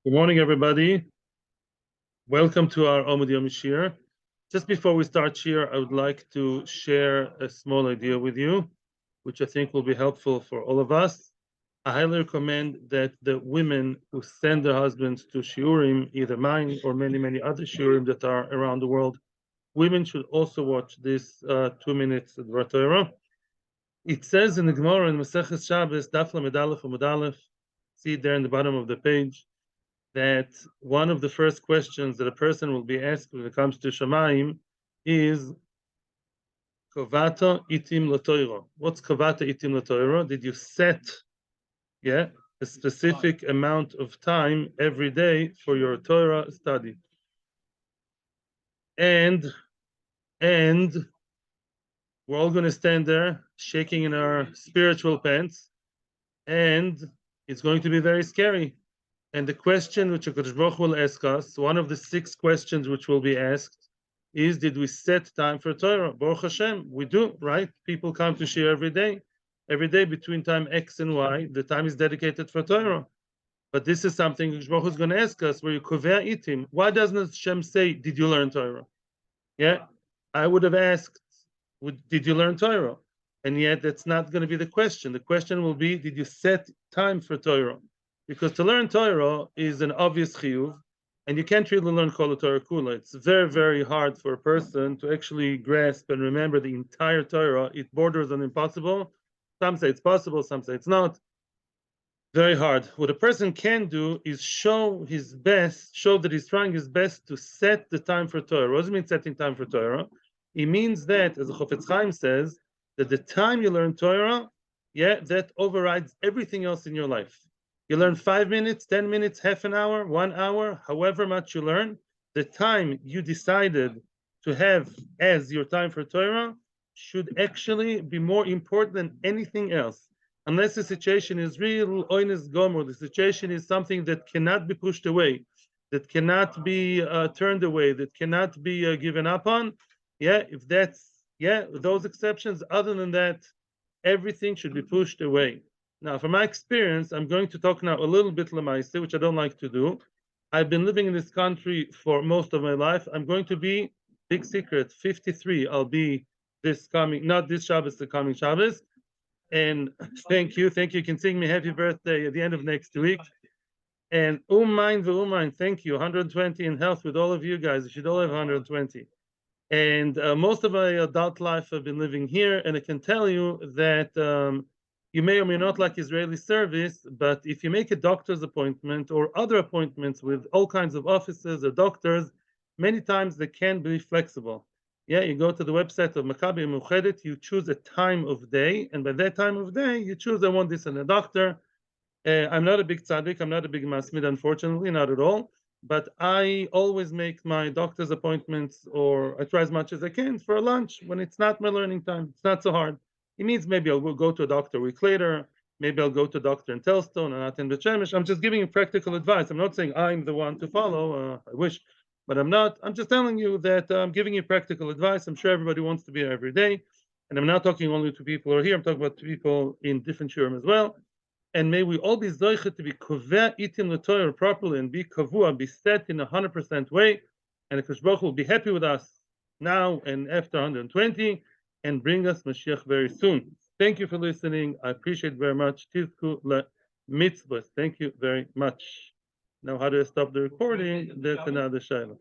Good morning, everybody. Welcome to our Omid Yom Shiur. Just before we start shiur, I would like to share a small idea with you, which I think will be helpful for all of us. I highly recommend that the women who send their husbands to shiurim, either mine or many, many other shiurim that are around the world, women should also watch this 2 minutes Dvar Torah. It says in the Gemara in Maseches Shabbos, Daf Lamed Aleph Amud Aleph, see it there in the bottom of the page, that one of the first questions that a person will be asked when it comes to Shamayim is Kovata itim l'Torah. What's Kovata itim l'Torah? Did you set, a specific amount of time every day for your Torah study? And we're all going to stand there shaking in our spiritual pants, and it's going to be very scary. And the question which HaKadosh Baruch Hu will ask us, one of the 6 questions which will be asked, is did we set time for Torah? Baruch Hashem, we do, right? People come to shiur every day. Every day between time X and Y, the time is dedicated for Torah. But this is something HaKadosh Baruch Hu is going to ask us, where you kovea itim. Why doesn't Hashem say, did you learn Torah? Yeah, I would have asked, did you learn Torah? And yet that's not going to be the question. The question will be, did you set time for Torah? Because to learn Torah is an obvious chiyuv, and you can't really learn Kol Torah Kula. It's very, very hard for a person to actually grasp and remember the entire Torah. It borders on impossible. Some say it's possible, some say it's not. Very hard. What a person can do is show his best, show that he's trying his best to set the time for Torah. What does it mean setting time for Torah? It means that, as the Chofetz Chaim says, that the time you learn Torah, that overrides everything else in your life. You learn 5 minutes, 10 minutes, half an hour, 1 hour, however much you learn, the time you decided to have as your time for Torah should actually be more important than anything else. Unless the situation is real, oines gomor, the situation is something that cannot be pushed away, that cannot be turned away, that cannot be given up on. If that's, those exceptions, other than that, everything should be pushed away. Now, from my experience, I'm going to talk now a little bit lemaise, which I don't like to do. I've been living in this country for most of my life. I'm going to be, big secret, 53. I'll be not this Shabbos, the coming Shabbos. And thank you. You can sing me happy birthday at the end of next week. And thank you. 120 in health with all of you guys. You should all have 120. And most of my adult life I've been living here, and I can tell you that you may or may not like Israeli service, but if you make a doctor's appointment or other appointments with all kinds of offices or doctors, many times they can be flexible. You go to the website of Maccabi Muchedet, you choose a time of day, and by that time of day, you choose, I want this in a doctor. I'm not a big tzaddik, I'm not a big masmid, unfortunately, not at all, but I always make my doctor's appointments, or I try as much as I can, for lunch, when it's not my learning time. It's not so hard. It means maybe I'll go to a doctor a week later, maybe I'll go to a doctor in Telstone and not in B'Shemesh. I'm just giving you practical advice. I'm not saying I'm the one to follow, I wish, but I'm not. I'm just telling you that I'm giving you practical advice. I'm sure everybody wants to be here every day, and I'm not talking only to people who are here, I'm talking about people in different shurim as well. And may we all be zoichet to be kovea itim l'Torah properly and be kavua, be set in 100% way, and the Kadosh Baruch Hu will be happy with us now and after 120, and bring us Mashiach very soon. Thank you for listening. I appreciate it very much. Tizku le mitzvahs. Thank you very much. Now, how do I stop the recording? That's another shayla.